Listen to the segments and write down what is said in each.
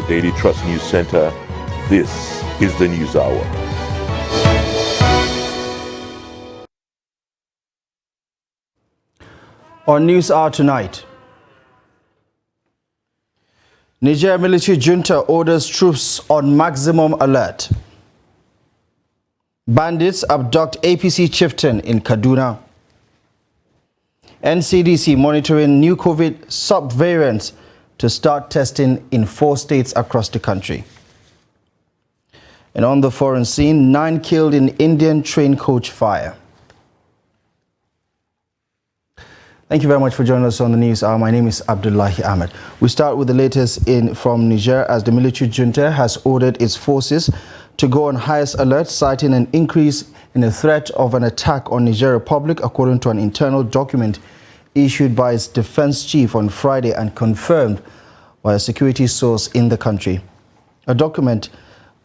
Daily Trust News Center, this is the News Hour. On News Hour tonight, Niger military junta orders troops on maximum alert. Bandits abduct APC chieftain in Kaduna. NCDC monitoring new COVID subvariants to start testing in 4 states across the country. And on the foreign scene, 9 killed in Indian train coach fire. Thank you very much for joining us on the News Hour. My name is Abdullahi Ahmed. We start with the latest from Niger, as the military junta has ordered its forces to go on highest alert, citing an increase in the threat of an attack on Niger Republic, according to an internal document issued by its defense chief on Friday and confirmed by a security source in the country. A document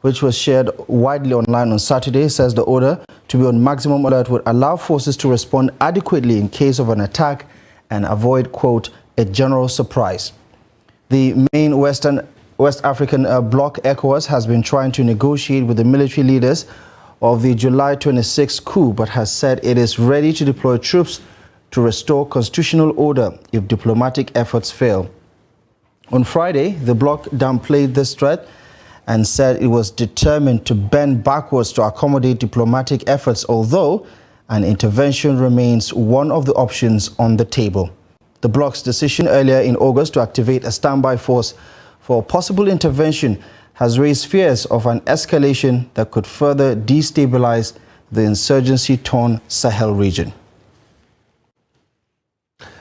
which was shared widely online on Saturday says the order to be on maximum alert would allow forces to respond adequately in case of an attack and avoid, quote, a general surprise. The main West African bloc, ECOWAS, has been trying to negotiate with the military leaders of the July 26 coup, but has said it is ready to deploy troops to restore constitutional order if diplomatic efforts fail. On Friday, the bloc downplayed this threat and said it was determined to bend backwards to accommodate diplomatic efforts, although an intervention remains one of the options on the table. The bloc's decision earlier in August to activate a standby force for possible intervention has raised fears of an escalation that could further destabilize the insurgency-torn Sahel region.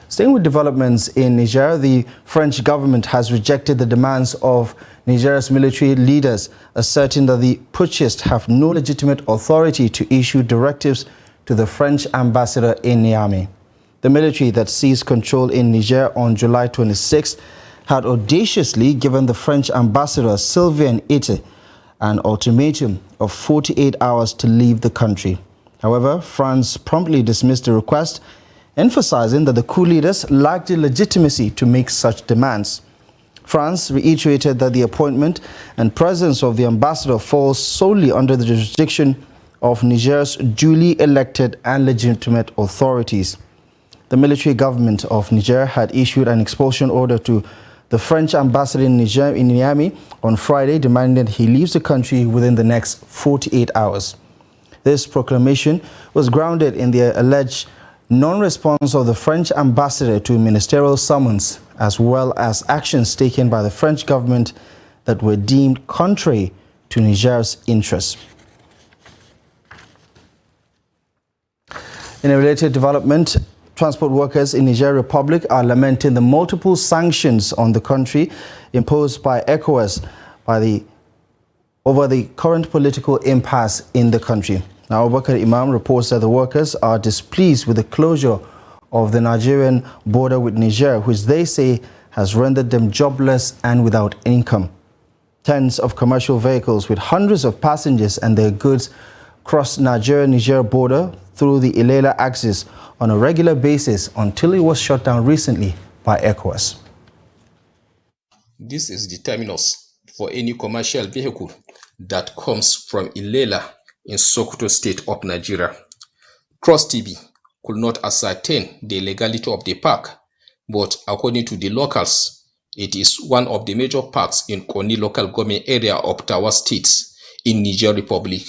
Staying with developments in Niger, the French government has rejected the demands of Niger's military leaders, asserting that the putschists have no legitimate authority to issue directives to the French ambassador in Niamey. The military that seized control in Niger on July 26 had audaciously given the French ambassador Sylvain Ite an ultimatum of 48 hours to leave the country. However, France promptly dismissed the request, emphasizing that the coup leaders lacked the legitimacy to make such demands. France reiterated that the appointment and presence of the ambassador falls solely under the jurisdiction of Niger's duly elected and legitimate authorities. The military government of Niger had issued an expulsion order to the French ambassador in Niger, in Niamey, on Friday, demanding that he leaves the country within the next 48 hours. This proclamation was grounded in the alleged non-response of the French ambassador to ministerial summons, as well as actions taken by the French government that were deemed contrary to Niger's interests. In a related development, transport workers in Niger Republic are lamenting the multiple sanctions on the country imposed by ECOWAS over the current political impasse in the country. Now, Abubakar Imam reports that the workers are displeased with the closure of the Nigerian border with Niger, which they say has rendered them jobless and without income. Tens of commercial vehicles with hundreds of passengers and their goods cross Niger border through the Ilela axis on a regular basis until it was shut down recently by ECOWAS. This is the terminus for any commercial vehicle that comes from Ilela in Sokoto State of Nigeria. Trust TV could not ascertain the legality of the park, but according to the locals, it is one of the major parks in Koni local government area of Tawa State in Niger Republic.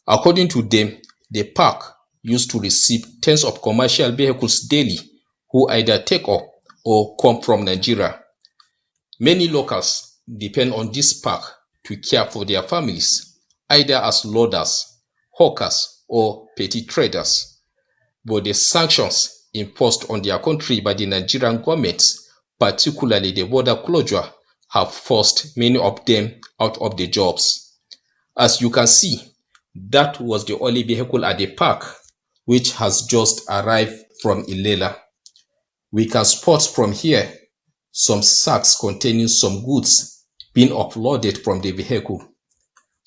According to them, the park used to receive tens of commercial vehicles daily who either take off or come from Nigeria. Many locals depend on this park to care for their families, either as loaders, hawkers, or petty traders. But the sanctions imposed on their country by the Nigerian government, particularly the border closure, have forced many of them out of the jobs. As you can see, that was the only vehicle at the park, which has just arrived from Ilela. We can spot from here some sacks containing some goods being uploaded from the vehicle.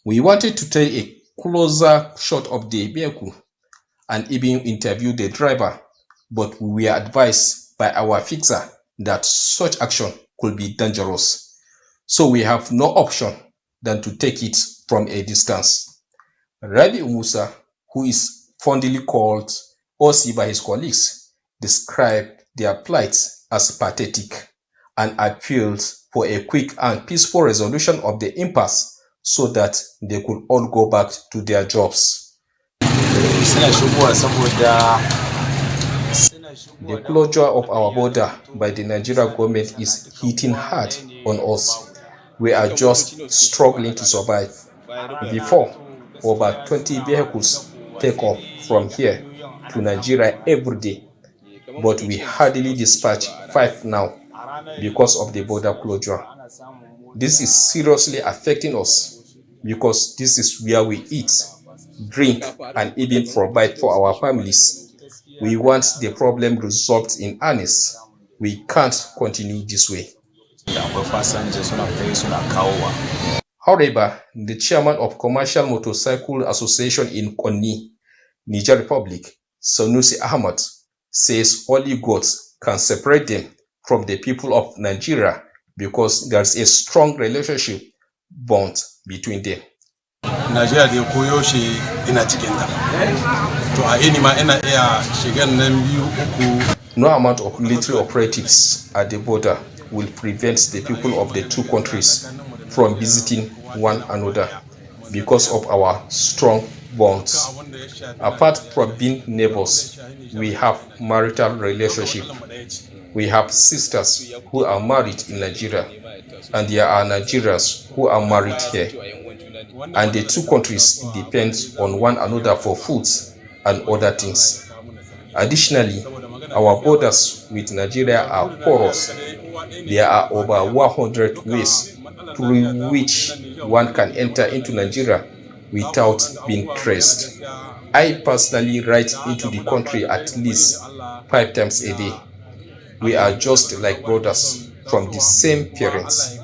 We wanted to take a closer shot of the vehicle and even interview the driver, but we were advised by our fixer that such action could be dangerous. So we have no option than to take it from a distance. Rabi Musa, who is fondly called OC by his colleagues, described their plight as pathetic and appealed for a quick and peaceful resolution of the impasse so that they could all go back to their jobs. The closure of our border by the Nigerian government is hitting hard on us. We are just struggling to survive. Before, over 20 vehicles take off from here to Nigeria every day, but we hardly dispatch 5 now because of the border closure. This is seriously affecting us because this is where we eat, drink, and even provide for our families. We want the problem resolved in earnest. We can't continue this way. However, the chairman of Commercial Motorcycle Association in Konni, Niger Republic, Sanusi Ahmad, says only God can separate them from the people of Nigeria because there's a strong relationship bond between them. Nigeria da koyo shi ina cikin ta. To a ini ma ina iya shigan nan biyu uku. No amount of military operatives at the border will prevent the people of the two countries from visiting one another because of our strong bonds. Apart from being neighbors, we have marital relationship. We have sisters who are married in Nigeria, and there are Nigerians who are married here. And the two countries depend on one another for food and other things. Additionally, our borders with Nigeria are porous. There are over 100 ways through which one can enter into Nigeria without being traced. I personally ride into the country at least 5 times a day. We are just like brothers from the same parents.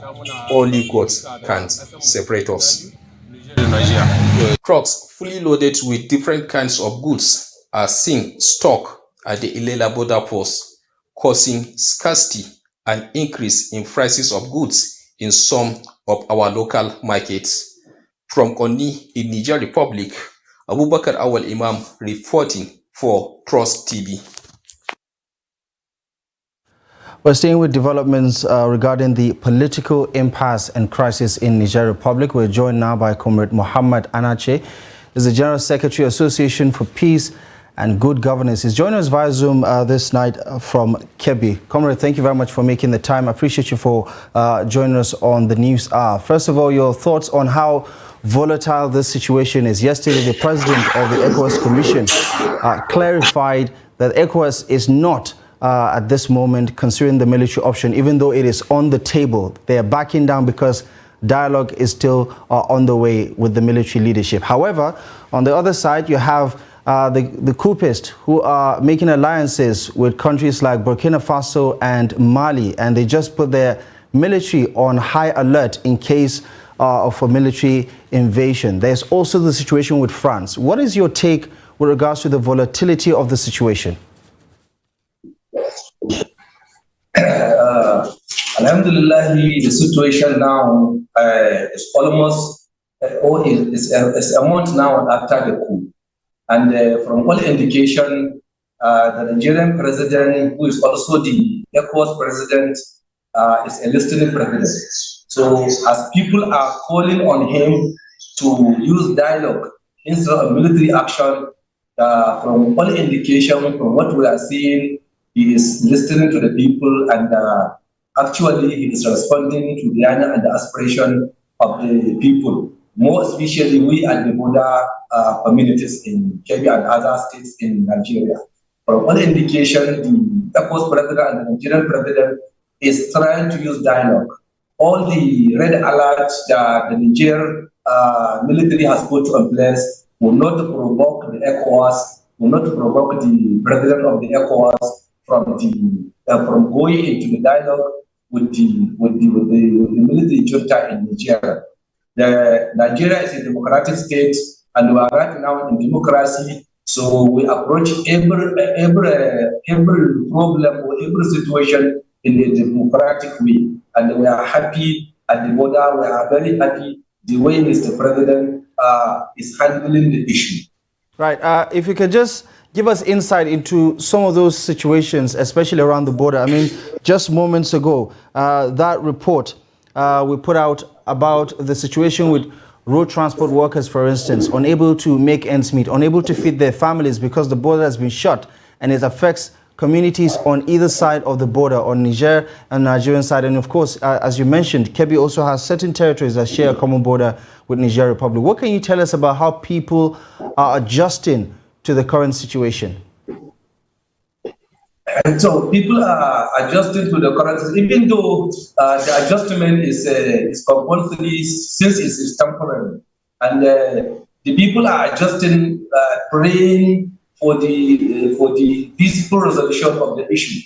Only God can separate us. Trucks fully loaded with different kinds of goods are seen stuck at the Ilela border post, causing scarcity and increase in prices of goods in some of our local markets. From Konni in Niger Republic, Abubakar Awal Imam reporting for Trust TV. We're staying with developments regarding the political impasse and crisis in Niger Republic. We're joined now by Comrade Muhammad Anache, is the General Secretary, Association for Peace and Good Governance. He's joining us via Zoom this night from Kebbi. Comrade, thank you very much for making the time. I appreciate you for joining us on the News Hour. First of all, your thoughts on how volatile this situation is. Yesterday, the president of the ECOWAS Commission clarified that ECOWAS is not at this moment considering the military option, even though it is on the table. They are backing down because dialogue is still on the way with the military leadership. However, on the other side, you have the coupists who are making alliances with countries like Burkina Faso and Mali, and they just put their military on high alert in case of a military invasion. There's also the situation with France. What is your take with regards to the volatility of the situation? Alhamdulillah, the situation now is almost is a month now after the coup. And from all indication, the Nigerian president, who is also the ECOWAS president, is a listening president. So as people are calling on him to use dialogue instead of military action, from all indication, from what we are seeing, he is listening to the people, and actually he is responding to the yearning and the aspiration of the people, more especially we at the border communities in Kebbi and other states in Nigeria. From all indication, the ECOWAS president and the Nigerian president is trying to use dialogue. All the red alerts that the Niger military has put in place will not provoke the ECOWAS, will not provoke the president of the ECOWAS from going into the dialogue with the military junta in Nigeria. Nigeria is a democratic state, and we are right now in democracy. So we approach every problem or every situation in a democratic way, and we are happy at the border. We are very happy the way Mr. President is handling the issue. Right. If you could just give us insight into some of those situations, especially around the border. I mean, just moments ago, that report we put out about the situation with road transport workers, for instance, unable to make ends meet, unable to feed their families because the border has been shut, and it affects communities on either side of the border, on Niger and Nigerian side. And of course, as you mentioned, Kebbi also has certain territories that share a common border with Niger Republic. What can you tell us about how people are adjusting to the current situation? And so people are adjusting to the current, even though the adjustment is compulsory since it is temporary. And the people are adjusting, praying for the peaceful resolution of the issue,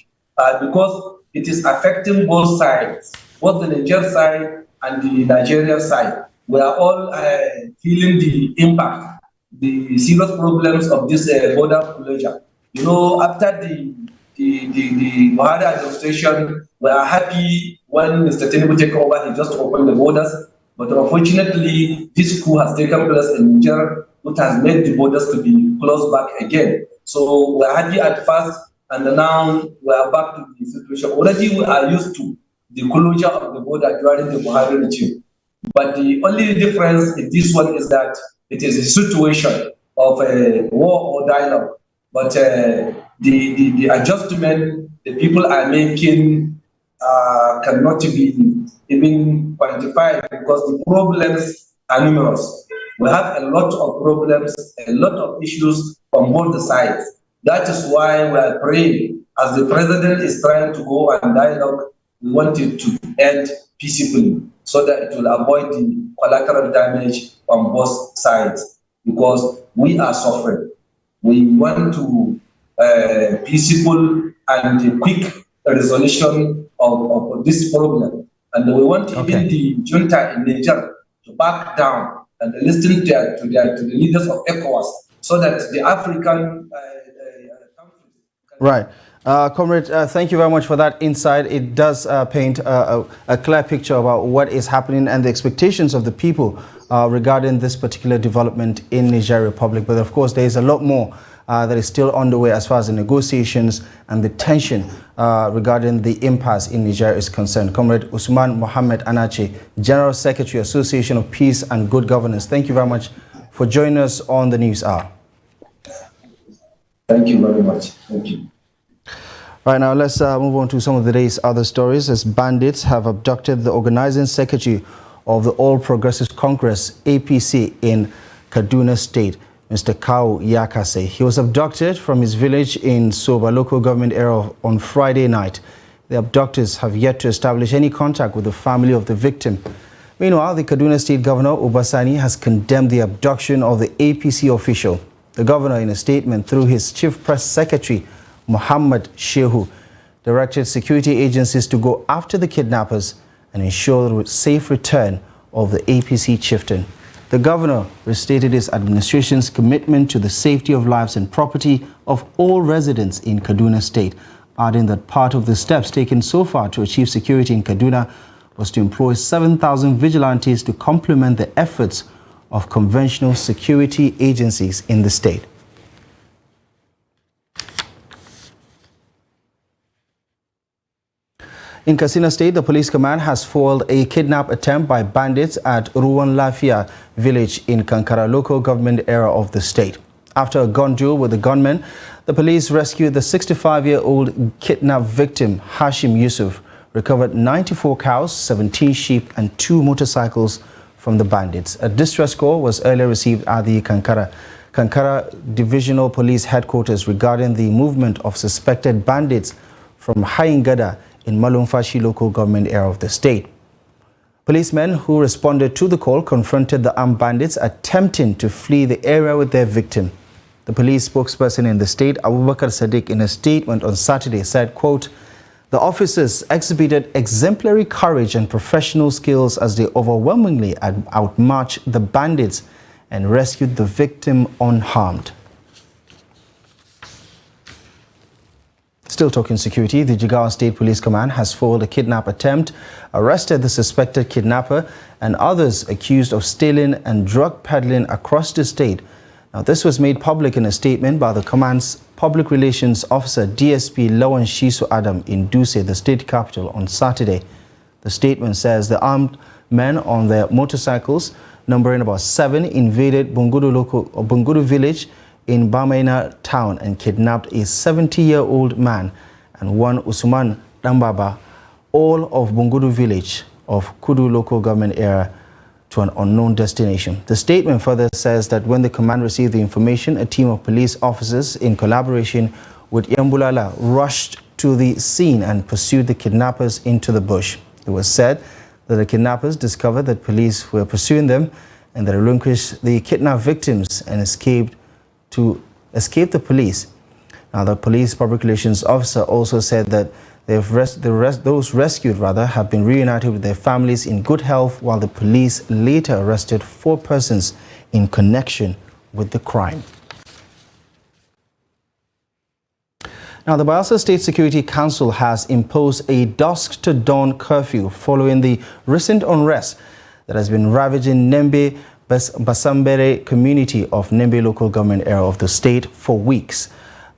because it is affecting both sides, both the Niger side and the Nigerian side. We are all feeling the impact, the serious problems of this border closure. You know, after the Buhari administration, we are happy when Mr. Tinubu took over, he just opened the borders. But unfortunately, this coup has taken place in Niger, which has made the borders to be closed back again. So we are happy at first, and now we are back to the situation. Already we are used to the closure of the border during the Buhari regime. But the only difference in this one is that it is a situation of a war or dialogue. But the adjustment the people are making cannot be even quantified because the problems are numerous. We have a lot of problems, a lot of issues on both sides. That is why we are praying, as the president is trying to go and dialogue, we want it to end peacefully so that it will avoid the collateral damage on both sides, because we are suffering. We want to peaceful and quick resolution of this problem. And we want even the junta in Niger to back down and listen to the leaders of ECOWAS so that the African countries... Right. Comrade, thank you very much for that insight. It does paint a clear picture about what is happening and the expectations of the people regarding this particular development in Niger Republic. But of course, there is a lot more that is still underway as far as the negotiations and the tension regarding the impasse in Niger is concerned. Comrade Usman Mohammed Anache, General Secretary, Association of Peace and Good Governance, thank you very much for joining us on the News Hour. Thank you very much. Thank you. Right, now let's move on to some of the day's other stories, as bandits have abducted the organizing secretary of the All Progressives Congress, APC, in Kaduna State, Mr. Kawu Yakase. He was abducted from his village in Soba local government area on Friday night. The abductors have yet to establish any contact with the family of the victim. Meanwhile, the Kaduna State Governor, Obasani, has condemned the abduction of the APC official. The governor, in a statement through his chief press secretary, Muhammad Shehu, directed security agencies to go after the kidnappers and ensure the safe return of the APC chieftain. The governor restated his administration's commitment to the safety of lives and property of all residents in Kaduna State, adding that part of the steps taken so far to achieve security in Kaduna was to employ 7,000 vigilantes to complement the efforts of conventional security agencies in the state. In Katsina State, the police command has foiled a kidnap attempt by bandits at Ruwan Lafia village in Kankara local government area of the state. After a gun duel with the gunmen, the police rescued the 65-year-old kidnapped victim, Hashim Yusuf, recovered 94 cows, 17 sheep and 2 motorcycles from the bandits. A distress call was earlier received at the Kankara Divisional Police Headquarters regarding the movement of suspected bandits from Hayingada in Malumfashi local government area of the state. Policemen who responded to the call confronted the armed bandits attempting to flee the area with their victim. The police spokesperson in the state, Abubakar Sadiq, in a statement on Saturday said, quote, "The officers exhibited exemplary courage and professional skills as they overwhelmingly outmarched the bandits and rescued the victim unharmed." Still talking security, the Jigawa State Police Command has foiled a kidnap attempt, arrested the suspected kidnapper and others accused of stealing and drug peddling across the state. Now, this was made public in a statement by the command's public relations officer, DSP Lawan Shisu Adam, in Duse, the state capital, on Saturday. The statement says the armed men on their motorcycles, numbering about 7, invaded Bungudu village in Bamaina town and kidnapped a 70-year-old man and one Usman Dambaba, all of Bungudu village of Kudu local government area, to an unknown destination. The statement further says that when the command received the information, a team of police officers in collaboration with Yambulala rushed to the scene and pursued the kidnappers into the bush. It was said that the kidnappers discovered that police were pursuing them and they relinquished the kidnapped victims and escaped the police. Now, the police public relations officer also said that those rescued have been reunited with their families in good health, while the police later arrested 4 persons in connection with the crime. Now, the Bayelsa State Security Council has imposed a dusk to dawn curfew following the recent unrest that has been ravaging Nembe Basambere community of Nembe local government area of the state for weeks.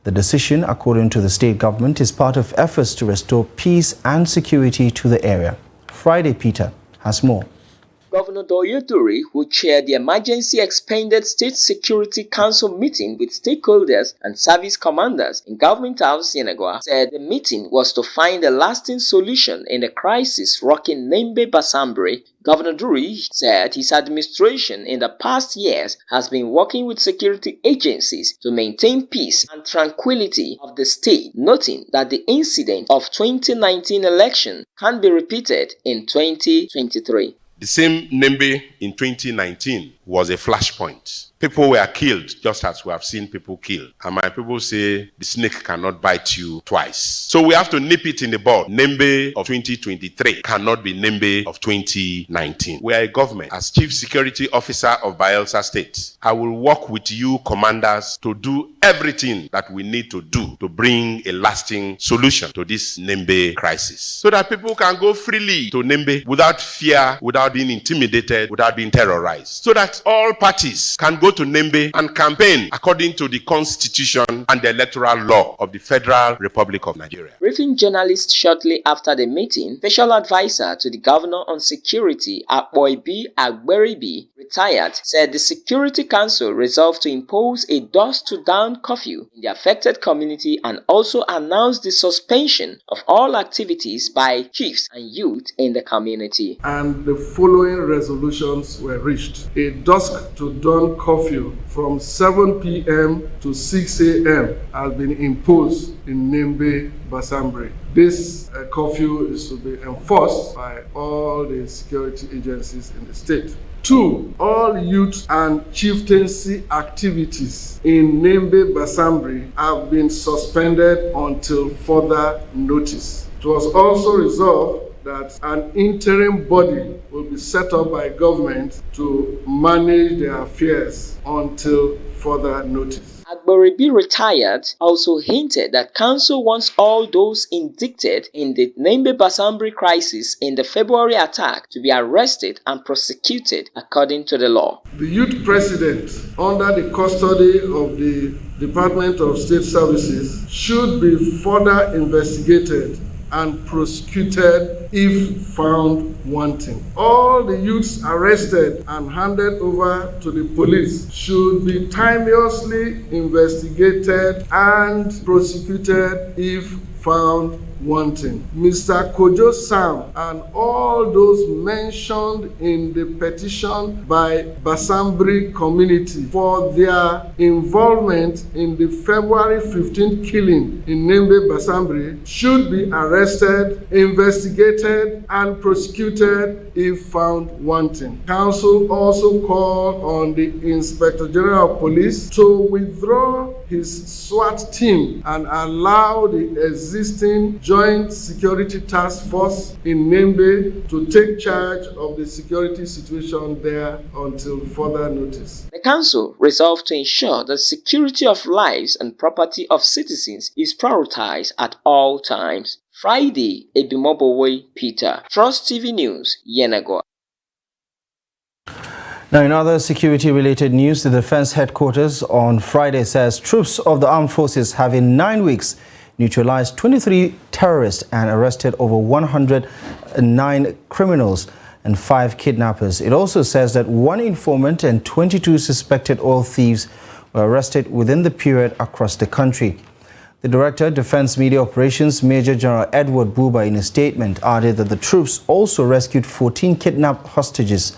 The decision, according to the state government, is part of efforts to restore peace and security to the area. Friday Peter has more. Governor Doyoduri, who chaired the Emergency Expanded State Security Council meeting with stakeholders and service commanders in Government House, Yenagoa, said the meeting was to find a lasting solution in the crisis rocking Nembe Basambere. Governor Duri said his administration in the past years has been working with security agencies to maintain peace and tranquility of the state, noting that the incident of 2019 election can be repeated in 2023. The same Nembe in 2019 was a flashpoint. People were killed just as we have seen people killed. And my people say the snake cannot bite you twice. So we have to nip it in the bud. Nembe of 2023 cannot be Nembe of 2019. We are a government. As Chief Security Officer of Bayelsa State, I will work with you commanders to do everything that we need to do to bring a lasting solution to this Nembe crisis. So that people can go freely to Nembe without fear, without being intimidated, without being terrorized. So that all parties can go to Nembe and campaign according to the Constitution and the electoral law of the Federal Republic of Nigeria. Briefing journalists shortly after the meeting, Special Advisor to the Governor on Security, Akboibi Agberibi, retired, said the Security Council resolved to impose a dusk-to-dawn curfew in the affected community and also announced the suspension of all activities by chiefs and youth in the community. And the following resolutions were reached. A dusk-to-dawn curfew from 7 p.m. to 6 a.m. has been imposed in Nembe Basambere. This curfew is to be enforced by all the security agencies in the state. 2. All youth and chieftaincy activities in Nembe Basambere have been suspended until further notice. It was also resolved that an interim body will be set up by government to manage their affairs until further notice. Agberibi, retired, also hinted that council wants all those indicted in the Nembe Basambere crisis in the February attack to be arrested and prosecuted according to the law. The youth president, under the custody of the Department of State Services, should be further investigated and prosecuted if found wanting. All the youths arrested and handed over to the police should be timeously investigated and prosecuted if found wanting. Mr. Kojo Sam and all those mentioned in the petition by Basambere community for their involvement in the February 15th killing in Nembe Basambere should be arrested, investigated, and prosecuted if found wanting. Council also called on the Inspector General of Police to withdraw his SWAT team and allow the existing Joint Security Task Force in Nembe to take charge of the security situation there until further notice. The council resolved to ensure the security of lives and property of citizens is prioritized at all times. Friday, Ebimobowe Peter, Trust TV News, Yenagoa. Now, in other security-related news, the Defense Headquarters on Friday says troops of the armed forces have in 9 weeks neutralized 23 terrorists and arrested over 109 criminals and 5 kidnappers. It also says that 1 informant and 22 suspected oil thieves were arrested within the period across the country. The Director, Defense Media Operations, Major General Edward Buba, in a statement added that the troops also rescued 14 kidnapped hostages.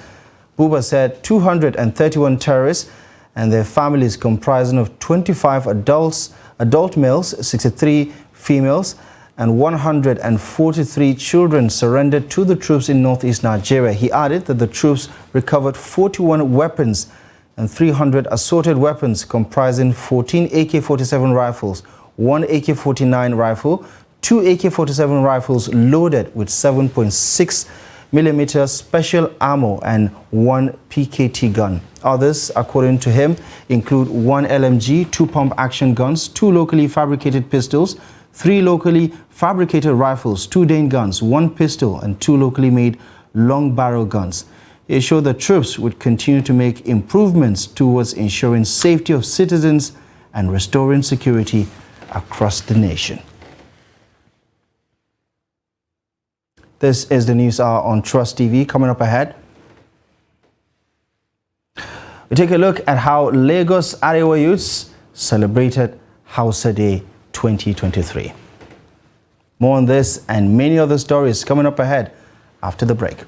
Buba said 231 terrorists and their families comprising of 25 adult males, 63 females, and 143 children surrendered to the troops in northeast Nigeria. He added that the troops recovered 41 weapons and 300 assorted weapons comprising 14 AK-47 rifles, 1 AK-49 rifle, 2 AK-47 rifles loaded with 7.6mm special ammo and 1 PKT gun. Others, according to him, include 1 LMG, 2 pump action guns, 2 locally fabricated pistols, 3 locally fabricated rifles, 2 Dane guns, 1 pistol, and 2 locally made long barrel guns. He assured the troops would continue to make improvements towards ensuring safety of citizens and restoring security across the nation. This is the News Hour on Trust TV. Coming up ahead, we take a look at how Lagos Arewa youths celebrated Hausa Day 2023. More on this and many other stories coming up ahead after the break.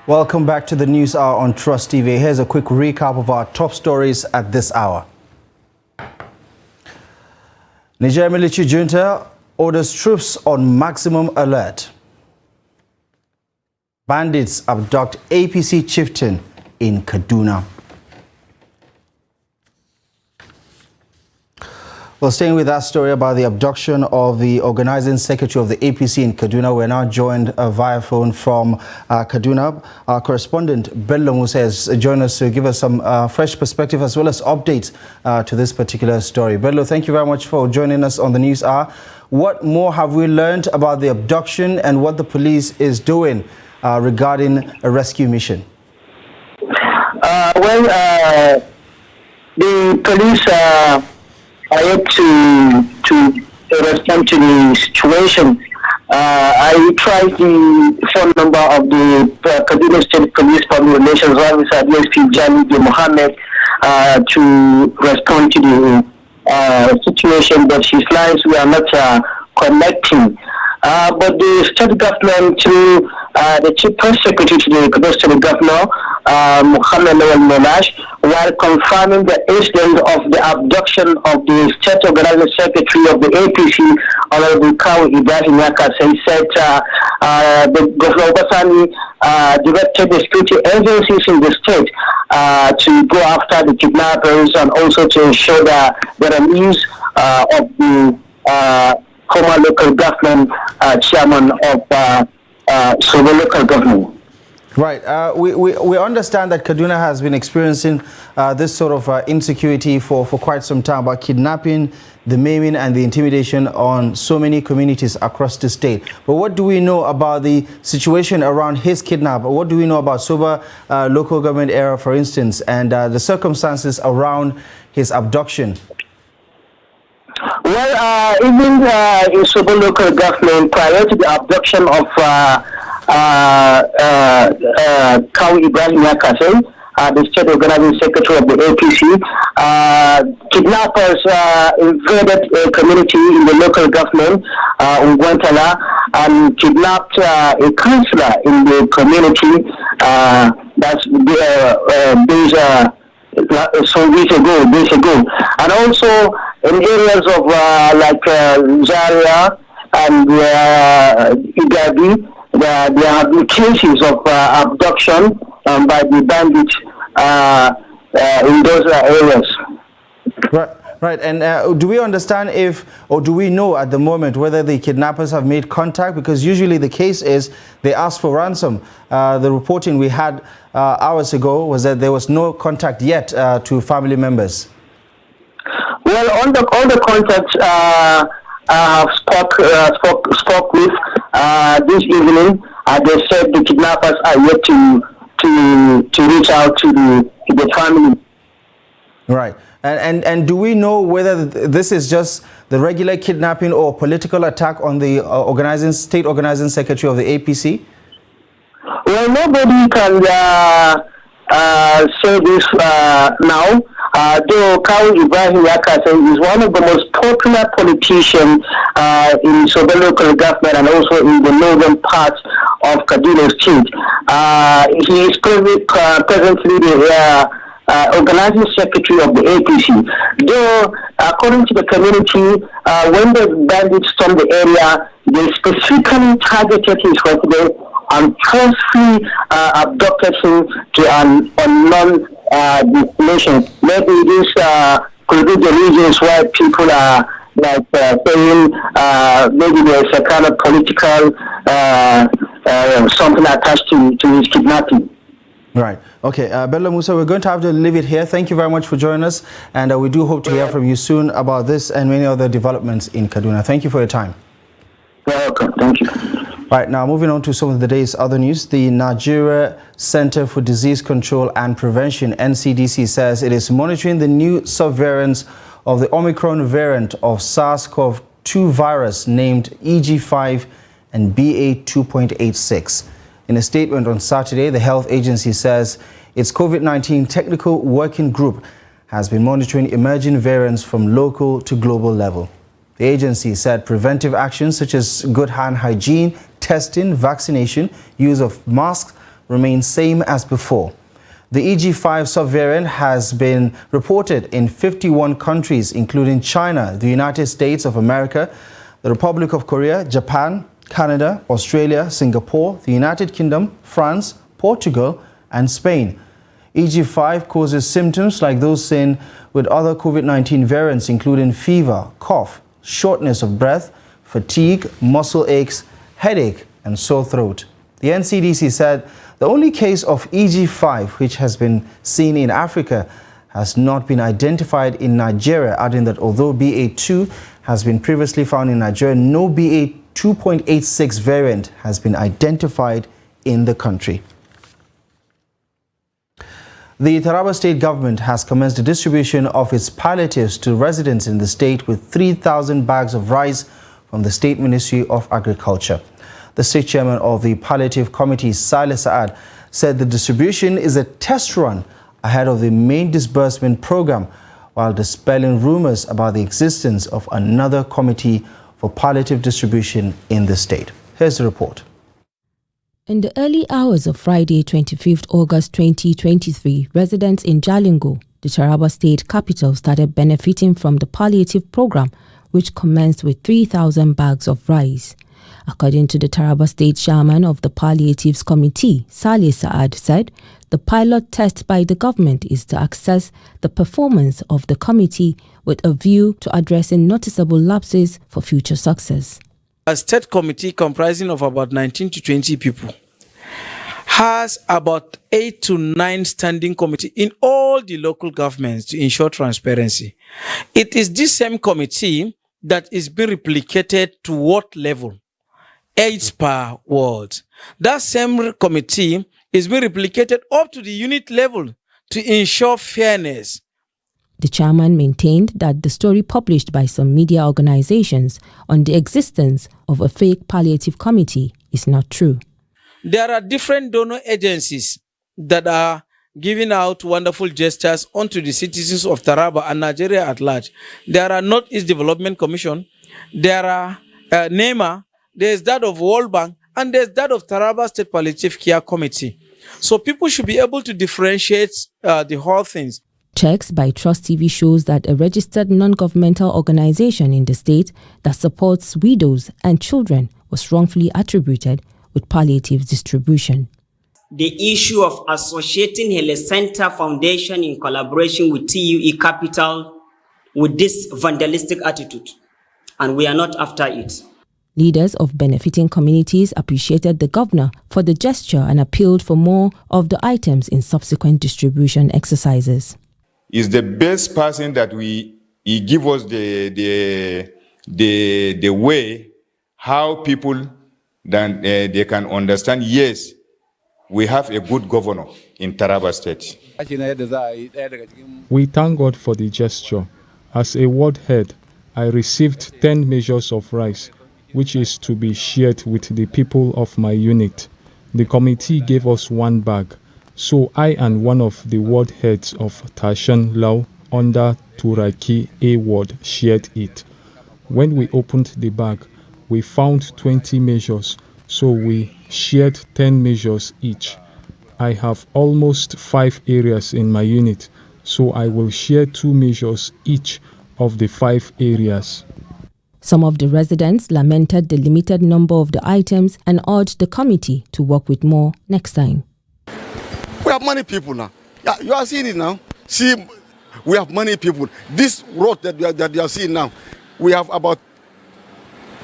Welcome back to the News Hour on Trust TV. Here's a quick recap of our top stories at this hour. Niger military junta orders troops on maximum alert. Bandits abduct APC chieftain in Kaduna. Well, staying with that story about the abduction of the organizing secretary of the APC in Kaduna, we're now joined via phone from Kaduna. Our correspondent, Bello Musa, has joined us to give us some fresh perspective as well as updates to this particular story. Bello, thank you very much for joining us on the News Hour. What more have we learned about the abduction and what the police is doing regarding a rescue mission? The police are yet to respond to the situation. I tried the phone number of the Kaduna State Police Public Relations Officer, DSP Jalidi Mohammed, to respond to the situation, but his lines were not connecting. But the state government, through the chief press secretary to the Kaduna State Governor, Mohammed Lawal Monash, while confirming the incident of the abduction of the state organizing secretary of the APC, Honorable Kawu Ibrahim Yakas, he said the Governor Obasani directed the security agencies in the state to go after the kidnappers and also to ensure that the release of the former local government chairman of Sobo local government. Right. We understand that Kaduna has been experiencing this sort of insecurity for quite some time, about kidnapping, the maiming and the intimidation on so many communities across the state. But what do we know about the situation around his kidnap? What do we know about Soba local government area, for instance, and the circumstances around his abduction? Well, even in Sobo local government, prior to the abduction of Kawu Ibrahim Yakas, the state organizing secretary of the APC, kidnappers invaded a community in the local government, Ungwantala, and kidnapped a councillor in the community. That's days ago, and also in areas of like Zaria and Igabi, there have been cases of abduction by the bandits in those areas. Right. And do we understand or do we know at the moment whether the kidnappers have made contact? Because usually the case is they ask for ransom. The reporting we had hours ago was that there was no contact yet to family members. Well, all the contacts I have spoke with this evening, they said the kidnappers are yet to reach out to the family. Right. And do we know whether this is just the regular kidnapping or political attack on the state organizing secretary of the APC? Well, nobody can say this now. Though Kawu Ibrahim Yakas is one of the most popular politicians in Soba local government and also in the northern parts of Kaduna State. He is presently the organizing secretary of the APC. Though, according to the community, when the bandits stormed the area, they specifically targeted his residence and forcefully abducted him to an unknown destination. Maybe this could be the reasons why people are like saying maybe there's a kind of political something attached to his kidnapping. Right. Okay. Bello Musa, we're going to have to leave it here. Thank you very much for joining us. And we do hope to hear from you soon about this and many other developments in Kaduna. Thank you for your time. You're welcome. Thank you. Right, now moving on to some of the day's other news. The Nigeria Center for Disease Control and Prevention, NCDC, says it is monitoring the new subvariants of the Omicron variant of SARS-CoV-2 virus named EG5 and BA2.86. In a statement on Saturday, the health agency says its COVID-19 technical working group has been monitoring emerging variants from local to global level. The agency said preventive actions such as good hand hygiene, testing, vaccination, use of masks, remain same as before. The EG5 subvariant has been reported in 51 countries, including China, the United States of America, the Republic of Korea, Japan, Canada, Australia, Singapore, the United Kingdom, France, Portugal, and Spain. EG5 causes symptoms like those seen with other COVID-19 variants, including fever, cough, shortness of breath, fatigue, muscle aches, headache, and sore throat. The NCDC said the only case of EG5 which has been seen in Africa has not been identified in Nigeria, adding that although BA2 has been previously found in Nigeria, no BA2.86 variant has been identified in the country. The Taraba State government has commenced the distribution of its palliatives to residents in the state with 3,000 bags of rice from the State Ministry of Agriculture. The state chairman of the Palliative Committee, Saleh Saad, said the distribution is a test run ahead of the main disbursement program, while dispelling rumors about the existence of another committee for palliative distribution in the state. Here's the report. In the early hours of Friday, 25th August 2023, residents in Jalingo, the Taraba state capital, started benefiting from the palliative program, which commenced with 3,000 bags of rice. According to the Taraba state chairman of the Palliatives Committee, Saleh Saad, said the pilot test by the government is to assess the performance of the committee with a view to addressing noticeable lapses for future success. A state committee comprising of about 19 to 20 people has about 8 to 9 standing committees in all the local governments to ensure transparency. It is this same committee that is being replicated to what level? 8 per ward. That same committee is being replicated up to the unit level to ensure fairness. The chairman maintained that the story published by some media organizations on the existence of a fake palliative committee is not true. There are different donor agencies that are giving out wonderful gestures onto the citizens of Taraba and Nigeria at large. There are Northeast Development Commission, there are NEMA, there's that of World Bank, and there's that of Taraba State Palliative Care Committee. So people should be able to differentiate the whole things. Checks by Trust TV shows that a registered non-governmental organization in the state that supports widows and children was wrongfully attributed with palliative distribution. The issue of associating Hele Center Foundation in collaboration with TUE Capital with this vandalistic attitude, and we are not after it. Leaders of benefiting communities appreciated the governor for the gesture and appealed for more of the items in subsequent distribution exercises. Is the best person that he give us the way how people then they can understand. Yes, we have a good governor in Taraba State. We thank God for the gesture. As a ward head, I received 10 measures of rice, which is to be shared with the people of my unit. The committee gave us 1 bag. So I and one of the ward heads of Tashan Lau under Turaki A ward shared it. When we opened the bag, we found 20 measures, so we shared 10 measures each. I have almost 5 areas in my unit, so I will share 2 measures each of the 5 areas. Some of the residents lamented the limited number of the items and urged the committee to work with more next time. We have many people now. Yeah, you are seeing it now. See, we have many people. This road that you are seeing now, we have about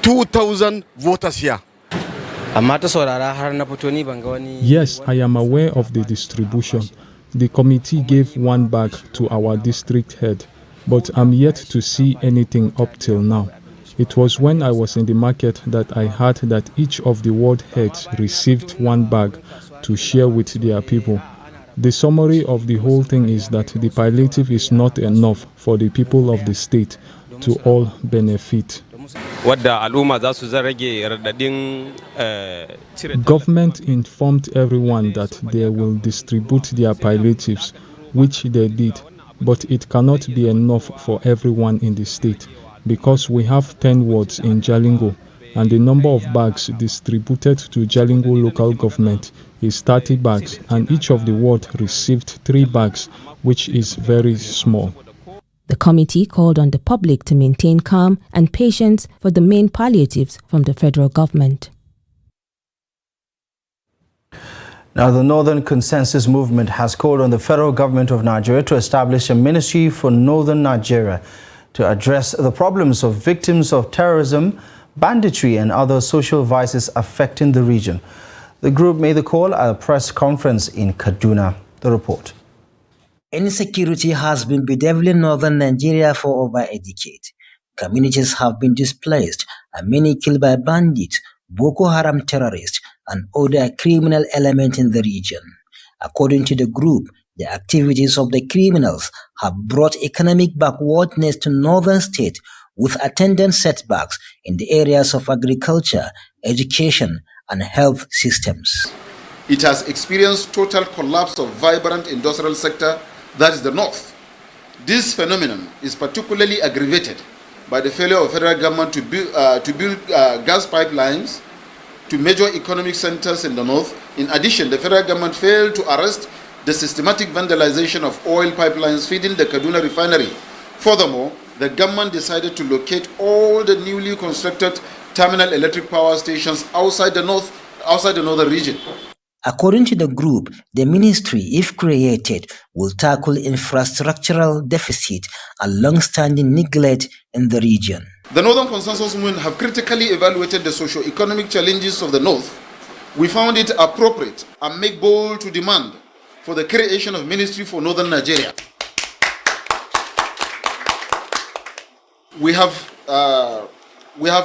2,000 voters here. Yes, I am aware of the distribution. The committee gave 1 bag to our district head, but I'm yet to see anything up till now. It was when I was in the market that I heard that each of the ward heads received 1 bag to share with their people. The summary of the whole thing is that the palliative is not enough for the people of the state to all benefit. Government informed everyone that they will distribute their palliatives, which they did, but it cannot be enough for everyone in the state because we have 10 wards in Jalingo and the number of bags distributed to Jalingo local government is 30 bags, and each of the ward received 3 bags, which is very small. The committee called on the public to maintain calm and patience for the main palliatives from the federal government. Now, the Northern Consensus Movement has called on the federal government of Nigeria to establish a ministry for Northern Nigeria to address the problems of victims of terrorism, banditry and other social vices affecting the region. The group made the call at a press conference in Kaduna. The report. Insecurity has been bedeviling northern Nigeria for over a decade. Communities have been displaced and many killed by bandits, Boko Haram terrorists, and other criminal elements in the region. According to the group, the activities of the criminals have brought economic backwardness to northern states with attendant setbacks in the areas of agriculture, education, and health systems. It has experienced total collapse of vibrant industrial sector, that is the north. This phenomenon is particularly aggravated by the failure of federal government to build gas pipelines to major economic centers in the north. In addition, the federal government failed to arrest the systematic vandalization of oil pipelines feeding the Kaduna refinery. Furthermore, the government decided to locate all the newly constructed terminal electric power stations outside the northern region. According to the group, the ministry, if created, will tackle infrastructural deficit and long-standing neglect in the region. The Northern Consensus Movement have critically evaluated the socio-economic challenges of the North. We found it appropriate and make bold to demand for the creation of Ministry for Northern Nigeria. We have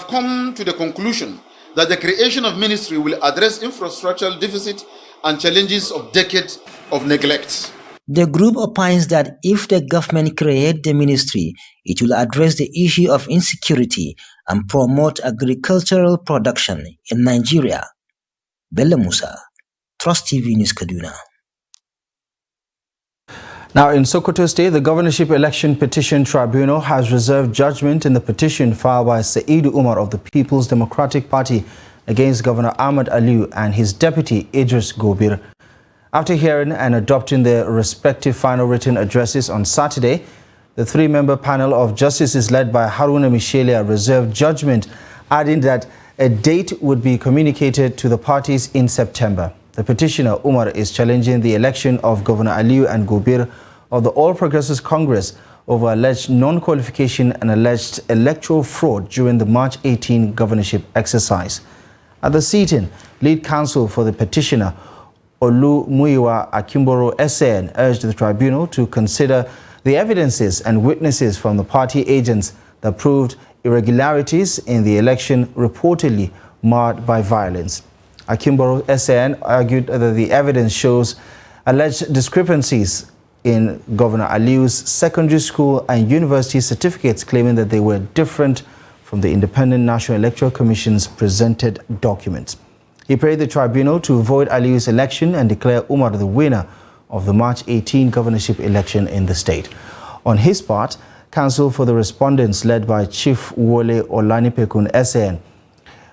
come to the conclusion that the creation of ministry will address infrastructural deficit and challenges of decades of neglect. The group opines that if the government create the ministry, it will address the issue of insecurity and promote agricultural production in Nigeria. Bello Musa, Trust TV News, Kaduna. Now, in Sokoto State, the Governorship Election Petition Tribunal has reserved judgment in the petition filed by Saidu Umar of the People's Democratic Party against Governor Ahmad Aliyu and his deputy Idris Gobir. After hearing and adopting their respective final written addresses on Saturday, the 3-member panel of justices led by Haruna Mishelia reserved judgment, adding that a date would be communicated to the parties in September. The petitioner, Umar, is challenging the election of Governor Aliyu and Gobir of the All Progressives Congress over alleged non-qualification and alleged electoral fraud during the March 18 governorship exercise. At the sit-in, lead counsel for the petitioner, Olu Muyiwa Akimboro SN, urged the tribunal to consider the evidences and witnesses from the party agents that proved irregularities in the election reportedly marred by violence. Akimboro SN argued that the evidence shows alleged discrepancies in Governor Aliyu's secondary school and university certificates, claiming that they were different from the Independent National Electoral Commission's presented documents. He prayed the tribunal to void Aliyu's election and declare Umar the winner of the March 18 governorship election in the state. On his part, counsel for the respondents led by Chief Wole Olanipekun SN,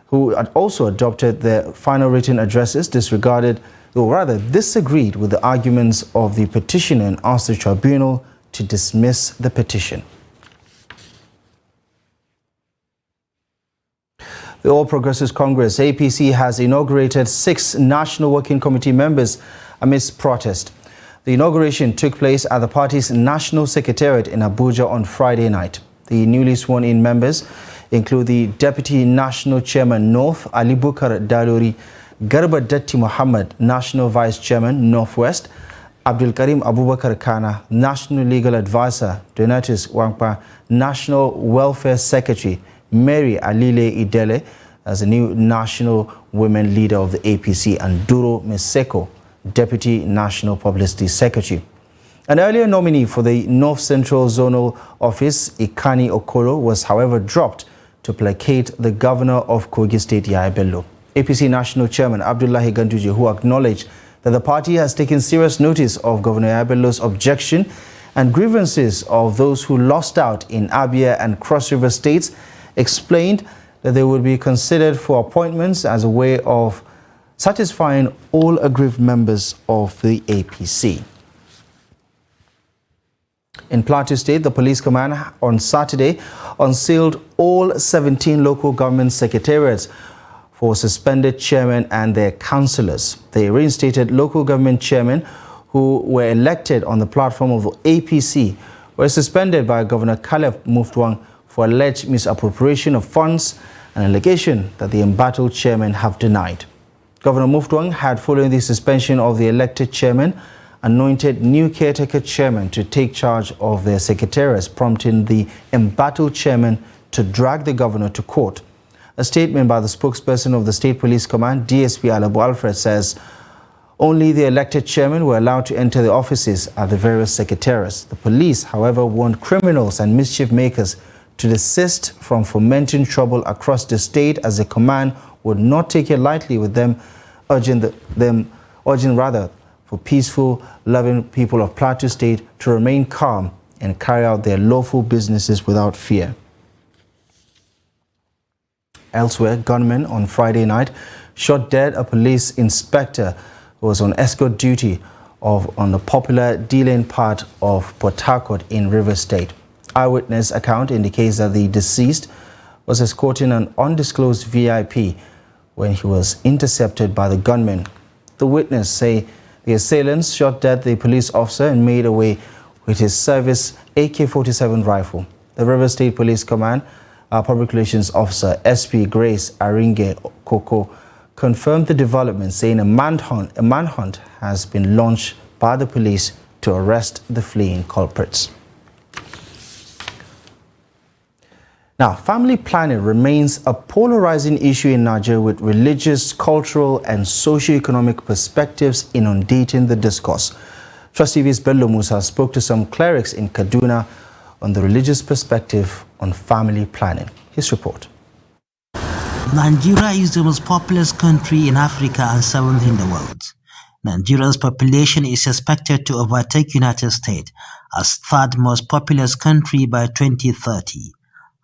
who had also adopted the final written addresses, disagreed with the arguments of the petitioner and asked the tribunal to dismiss the petition. The All Progressives Congress, APC, has inaugurated 6 National Working Committee members amidst protest. The inauguration took place at the party's National Secretariat in Abuja on Friday night. The newly sworn-in members include the Deputy National Chairman North, Ali Bukar Dalori, Garba Datti Muhammad, National Vice Chairman Northwest, Abdul Karim Abubakar Kana, National Legal Advisor, Donatus Wangpa, National Welfare Secretary, Mary Alile Idele as the new National Women Leader of the APC, and Duro Meseko, Deputy National Publicity Secretary. An earlier nominee for the North Central Zonal Office, Ikani Okolo, was however dropped to placate the Governor of Kogi State, Yahaya Bello. APC National Chairman Abdullahi Ganduje, who acknowledged that the party has taken serious notice of Governor Yahaya Bello's objection and grievances of those who lost out in Abia and Cross River states, explained that they would be considered for appointments as a way of satisfying all aggrieved members of the APC. In Plateau State, the police command on Saturday unsealed all 17 local government secretariats for suspended chairmen and their councillors. They reinstated local government chairmen who were elected on the platform of the APC were suspended by Governor Caleb Mutfwang for alleged misappropriation of funds, an allegation that the embattled chairmen have denied. Governor Mutfwang had, following the suspension of the elected chairman, anointed new caretaker chairman to take charge of their secretariats, prompting the embattled chairman to drag the governor to court. A statement by the spokesperson of the State Police Command, DSP Alabu Alfred, says only the elected chairmen were allowed to enter the offices at the various secretariats. The police, however, warned criminals and mischief makers to desist from fomenting trouble across the state, as the command would not take it lightly with them, urging for peaceful, loving people of Plateau State to remain calm and carry out their lawful businesses without fear. Elsewhere, gunmen on Friday night shot dead a police inspector who was on escort duty on the popular D-Lane part of Port Harcourt in Rivers State. Eyewitness account indicates that the deceased was escorting an undisclosed VIP when he was intercepted by the gunmen. The witness say the assailants shot dead the police officer and made away with his service AK-47 rifle. The Rivers State Police Command Public Relations Officer SP Grace Aringe Koko confirmed the development, saying a manhunt has been launched by the police to arrest the fleeing culprits. Now, family planning remains a polarizing issue in Nigeria, with religious, cultural, and socio-economic perspectives inundating the discourse. Trust TV's Bello Musa spoke to some clerics in Kaduna on the religious perspective on family planning. His report. Nigeria is the most populous country in Africa and seventh in the world. Nigeria's population is expected to overtake United States as third most populous country by 2030.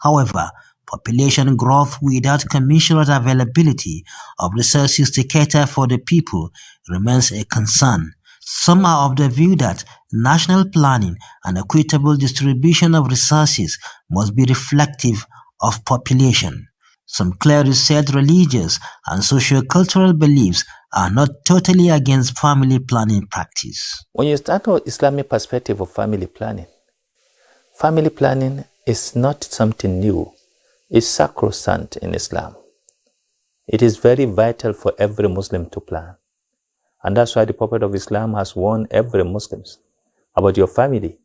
However, population growth without commensurate availability of resources to cater for the people remains a concern. Some are of the view that national planning and equitable distribution of resources must be reflective of population. Some clerics said religious and socio-cultural beliefs are not totally against family planning practice. When you start with Islamic perspective of family planning is not something new. It's sacrosanct in Islam. It is very vital for every Muslim to plan. And that's why the Prophet of Islam has warned every Muslim about your family.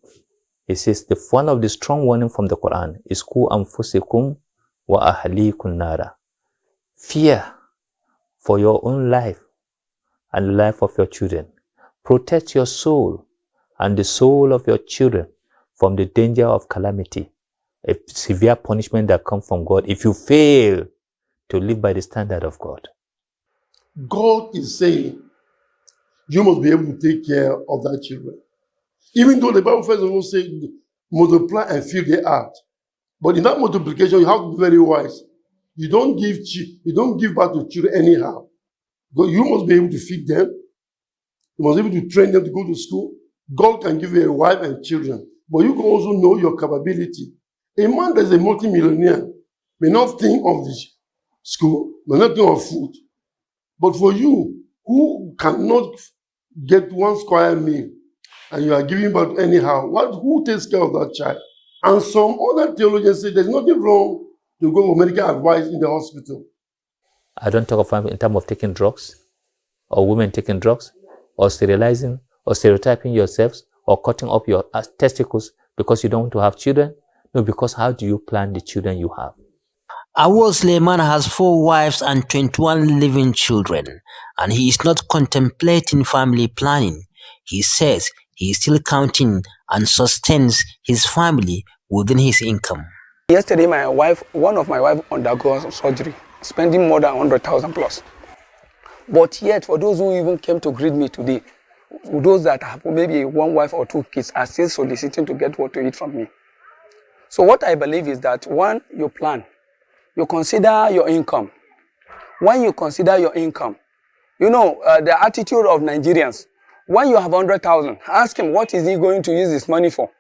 He says one of the strong warning from the Quran is Ku anfusikum wa ahlikum nara. Fear for your own life and the life of your children. Protect your soul and the soul of your children from the danger of calamity, a severe punishment that comes from God if you fail to live by the standard of God. God is saying you must be able to take care of that children. Even though the Bible first of all says multiply and fill the earth. But in that multiplication, you have to be very wise. You don't give back to children anyhow. But you must be able to feed them. You must be able to train them to go to school. God can give you a wife and children. But you can also know your capability. A man that is a multimillionaire may not think of the school, may not think of food. But for you, who cannot get 1 square meal, and you are giving back anyhow, who takes care of that child? And some other theologians say there's nothing wrong to go for medical advice in the hospital. I don't talk of family in terms of taking drugs, or women taking drugs, or sterilizing, or stereotyping yourselves, or cutting up your testicles because you don't want to have children. No, because how do you plan the children you have? Awol Suleiman has 4 wives and 21 living children, and he is not contemplating family planning. He says he is still counting and sustains his family within his income. Yesterday, one of my wife undergo surgery, spending more than 100,000 plus. But yet, for those who even came to greet me today, those that have maybe 1 wife or 2 kids are still soliciting to get what to eat from me. So what I believe is that, one, you plan. You consider your income. When you consider your income, You know, the attitude of Nigerians. When you have 100,000, ask him what is he going to use this money for.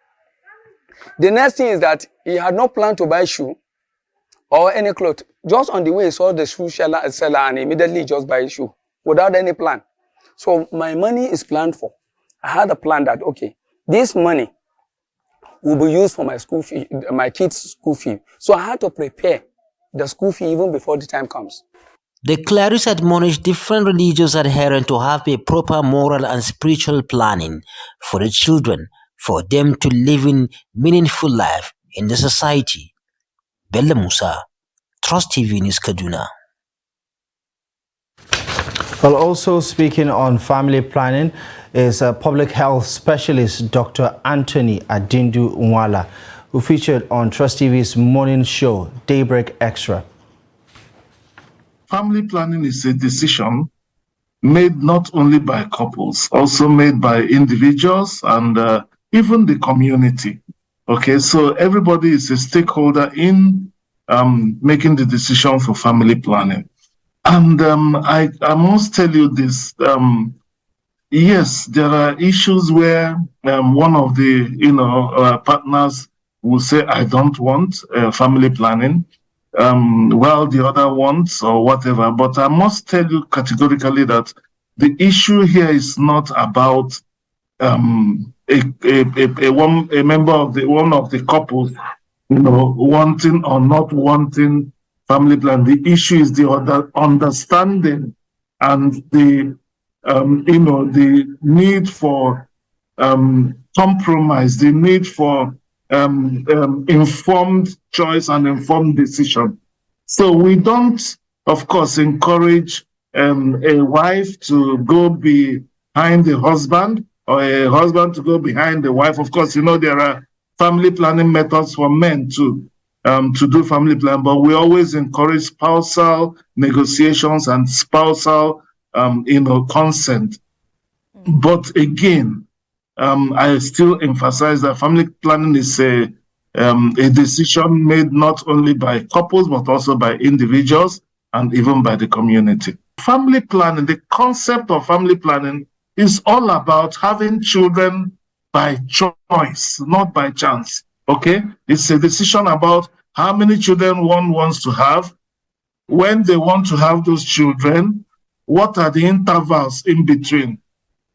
The next thing is that he had no plan to buy shoe or any clothes. Just on the way, he saw the shoe seller and immediately just buy a shoe without any plan. So my money is planned for. I had a plan that, okay, this money will be used for my school fee, my kids' school fee. So I had to prepare the school fee even before the time comes. The clerics admonish different religious adherents to have a proper moral and spiritual planning for the children, for them to live in meaningful life in the society. Bello Musa, Trust TV News, Kaduna. Well, also speaking on family planning is a public health specialist, Dr. Anthony Adindu Nwala, who featured on Trust TV's morning show, Daybreak Extra. Family planning is a decision made not only by couples, also made by individuals and even the community. Okay, so everybody is a stakeholder in making the decision for family planning. And I must tell you this, yes, there are issues where one of the partners will say, I don't want family planning, while the other wants or whatever. But I must tell you categorically that the issue here is not about a member of one of the couples, wanting or not wanting family plan. The issue is the understanding and the the need for compromise, the need for informed choice and informed decision. So we don't, of course, encourage a wife to go behind the husband or a husband to go behind the wife. Of course, there are family planning methods for men too. To do family plan, but we always encourage spousal negotiations and spousal, consent. But again, I still emphasize that family planning is a decision made not only by couples, but also by individuals and even by the community. Family planning, the concept of family planning is all about having children by choice, not by chance. Okay? It's a decision about how many children one wants to have, when they want to have those children, what are the intervals in between.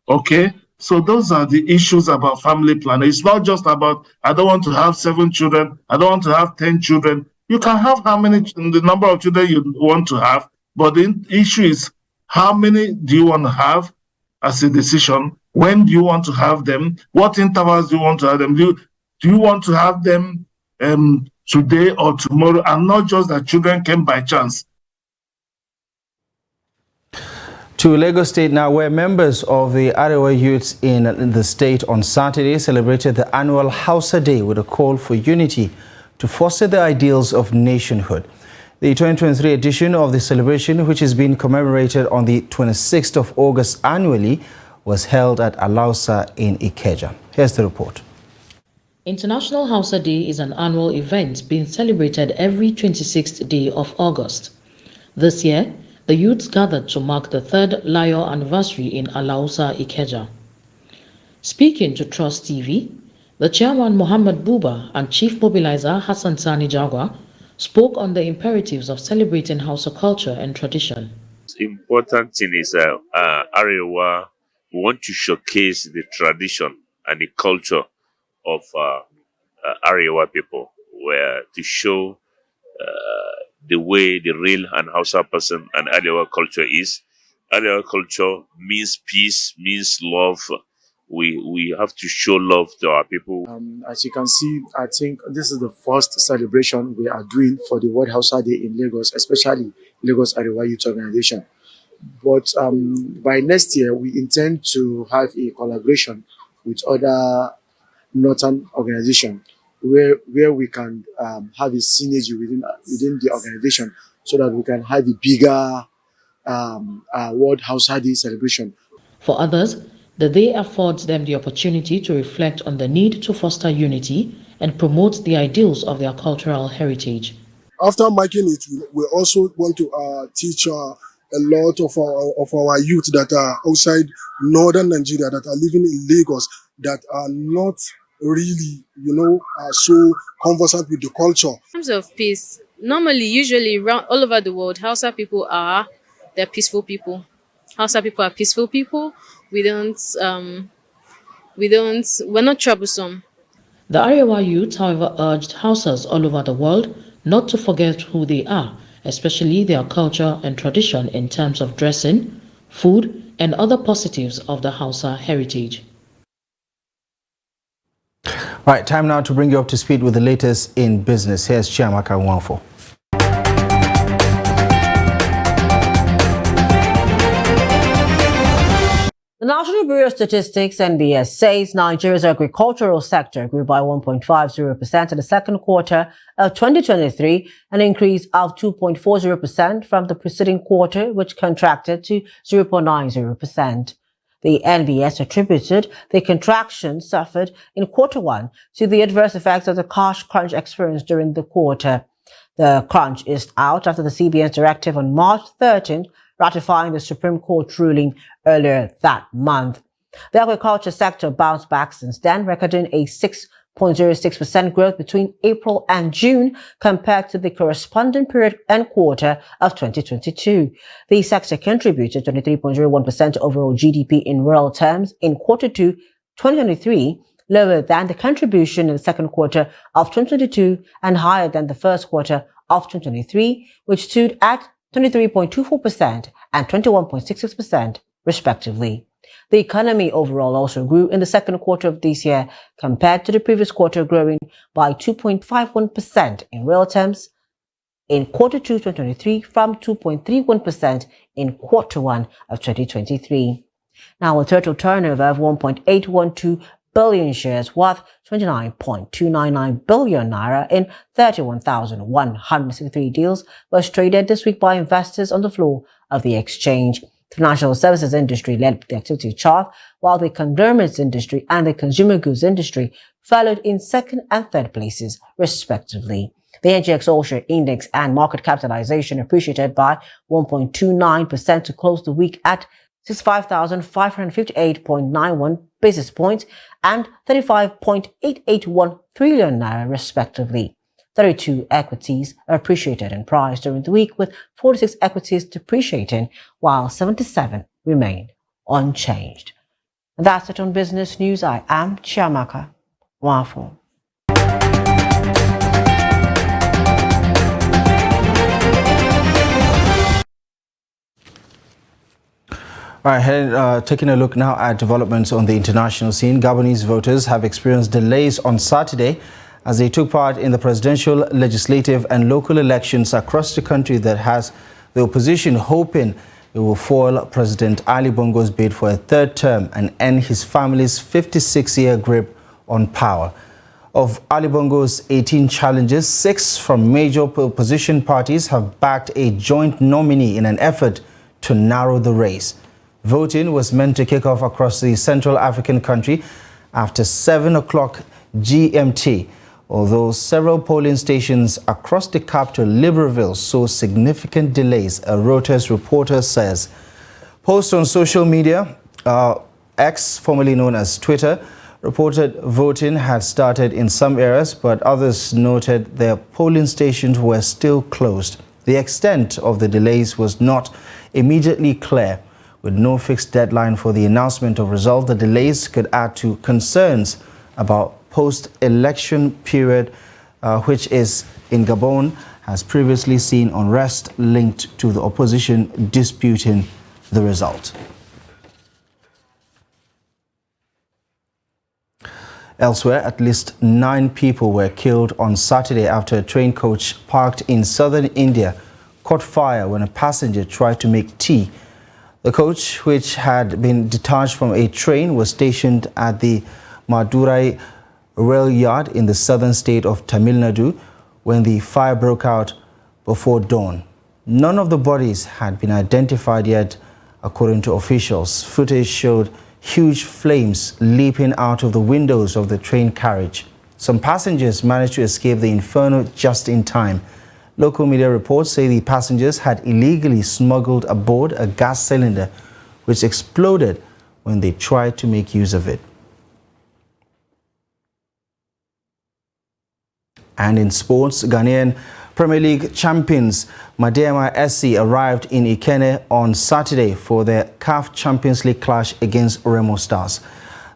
Okay? So those are the issues about family planning. It's not just about, I don't want to have 7 children, I don't want to have 10 children. You can have the number of children you want to have, but the issue is how many do you want to have as a decision? When do you want to have them? What intervals do you want to have them? Do you want to have them today or tomorrow, and not just that children came by chance? To Lagos State now, where members of the Arewa youths in the state on Saturday celebrated the annual Hausa Day with a call for unity to foster the ideals of nationhood. The 2023 edition of the celebration, which is being commemorated on the 26th of August annually, was held at Alausa in Ikeja. Here's the report. International Hausa Day is an annual event being celebrated every 26th day of August. This year, the youths gathered to mark the 3rd Layo anniversary in Alausa, Ikeja. Speaking to Trust TV, the chairman Muhammad Buba and chief mobilizer Hassan Sani Jagwa spoke on the imperatives of celebrating Hausa culture and tradition. The important thing is Arewa, we want to showcase the tradition and the culture of Arewa people, where to show the way the real and Hausa person and Arewa culture is. Arewa culture means peace, means love. We have to show love to our people. As you can see, I think this is the first celebration we are doing for the World Hausa Day in Lagos, especially Lagos Arewa Youth Organization. But by next year, we intend to have a collaboration with other northern organizations where we can have a synergy within the organization so that we can have a bigger World Hausa Day celebration. For others, the day affords them the opportunity to reflect on the need to foster unity and promote the ideals of their cultural heritage. After marking it, we also want to teach a lot of our youth that are outside northern Nigeria that are living in Lagos that are not really, so conversant with the culture. In terms of peace, normally, usually, all over the world, Hausa people they're peaceful people. Hausa people are peaceful people. We're not troublesome. The Arewa youth, however, urged Hausas all over the world not to forget who they are, especially their culture and tradition in terms of dressing, food, and other positives of the Hausa heritage. Right, time now to bring you up to speed with the latest in business. Here's Chiamaka Nwankwo. The National Bureau of Statistics, NBS, says Nigeria's agricultural sector grew by 1.50% in the second quarter of 2023, an increase of 2.40% from the preceding quarter, which contracted to 0.90%. The NBS attributed the contraction suffered in quarter one to the adverse effects of the cash crunch experienced during the quarter. The crunch is out after the CBN's directive on March 13th, ratifying the Supreme Court ruling earlier that month. The agriculture sector bounced back since then, recording a 6.06% growth between April and June compared to the corresponding period and quarter of 2022. The sector contributed 23.01% to overall GDP in real terms in quarter two 2023, lower than the contribution in the second quarter of 2022 and higher than the first quarter of 2023, which stood at 23.24% and 21.66%, respectively. The economy overall also grew in the second quarter of this year compared to the previous quarter, growing by 2.51% in real terms in quarter two 2023 from 2.31% in quarter one of 2023. Now, a total turnover of 1.812 billion shares worth 29.299 billion naira in 31,163 deals was traded this week by investors on the floor of the exchange. The financial services industry led the activity chart, while the conglomerates industry and the consumer goods industry followed in second and third places, respectively. The NGX All-Share Index and market capitalization appreciated by 1.29% to close the week at 65,558.91 basis points and 35.881 trillion naira, respectively. 32 equities appreciated in price during the week, with 46 equities depreciating, while 77 remained unchanged. And that's it on Business News. I am Chiamaka Nwankwo. All right, taking a look now at developments on the international scene. Gabonese voters have experienced delays on Saturday as they took part in the presidential, legislative and local elections across the country that has the opposition hoping it will foil President Ali Bongo's bid for a third term and end his family's 56-year grip on power. Of Ali Bongo's 18 challenges, 6 from major opposition parties have backed a joint nominee in an effort to narrow the race. Voting was meant to kick off across the Central African country after 7 o'clock GMT, although several polling stations across the capital, Libreville, saw significant delays, a Reuters reporter says. Posts on social media, X, formerly known as Twitter, reported voting had started in some areas, but others noted their polling stations were still closed. The extent of the delays was not immediately clear. With no fixed deadline for the announcement of results, the delays could add to concerns about post-election period, which is in Gabon, has previously seen unrest linked to the opposition disputing the result. Elsewhere, at least 9 people were killed on Saturday after a train coach parked in southern India caught fire when a passenger tried to make tea. The coach, which had been detached from a train, was stationed at the Madurai rail yard in the southern state of Tamil Nadu when the fire broke out before dawn. None of the bodies had been identified yet, according to officials. Footage showed huge flames leaping out of the windows of the train carriage. Some passengers managed to escape the inferno just in time. Local media reports say the passengers had illegally smuggled aboard a gas cylinder which exploded when they tried to make use of it. And in sports, Ghanaian Premier League champions Madema SC arrived in Ikenne on Saturday for their CAF Champions League clash against Remo Stars.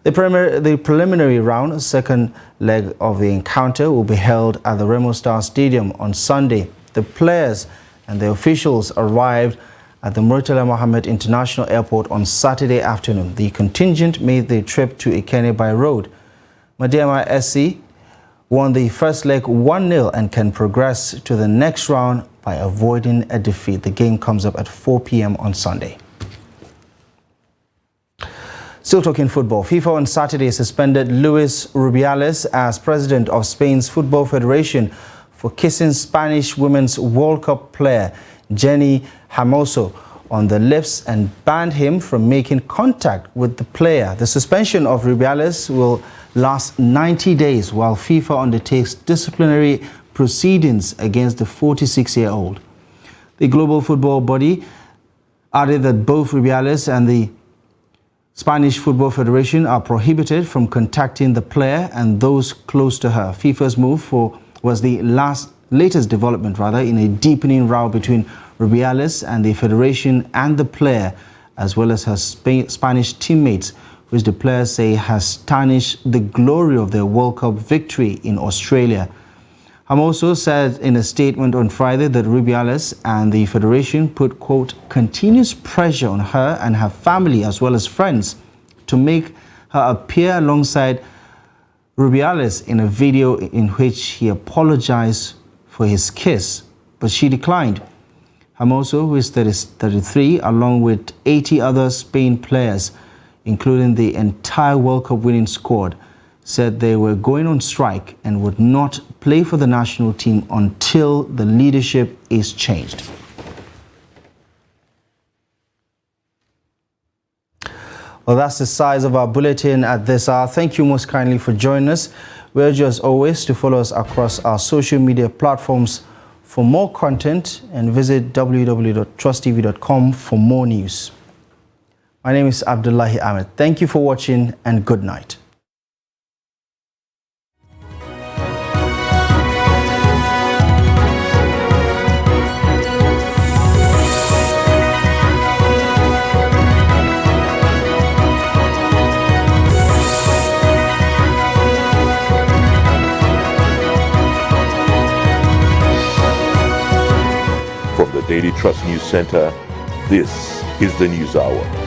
The preliminary round, second leg of the encounter, will be held at the Remo Stars Stadium on Sunday. The players and the officials arrived at the Murtala Mohammed International Airport on Saturday afternoon. The contingent made the trip to Ikenne by road. Madema SC won the first leg 1-0 and can progress to the next round by avoiding a defeat. The game comes up at 4 p.m. on Sunday. Still talking football, FIFA on Saturday suspended Luis Rubiales as president of Spain's Football Federation for kissing Spanish Women's World Cup player Jenny Hermoso on the lips and banned him from making contact with the player. The suspension of Rubiales will last 90 days while FIFA undertakes disciplinary proceedings against the 46-year-old. The global football body added that both Rubiales and the Spanish Football Federation are prohibited from contacting the player and those close to her. FIFA's move was the latest development in a deepening row between Rubiales and the federation and the player, as well as her Spanish teammates, which the players say has tarnished the glory of their World Cup victory in Australia. Hermoso said in a statement on Friday that Rubiales and the federation put, quote, continuous pressure on her and her family as well as friends to make her appear alongside Rubiales in a video in which he apologized for his kiss, but she declined. Hermoso, who is 33, along with 80 other Spain players, including the entire World Cup winning squad, said they were going on strike and would not play for the national team until the leadership is changed. Well, that's the size of our bulletin at this hour. Thank you most kindly for joining us. We urge you as always to follow us across our social media platforms for more content and visit www.trusttv.com for more news. My name is Abdullahi Ahmed. Thank you for watching and good night. From the Daily Trust News Center, this is the News Hour.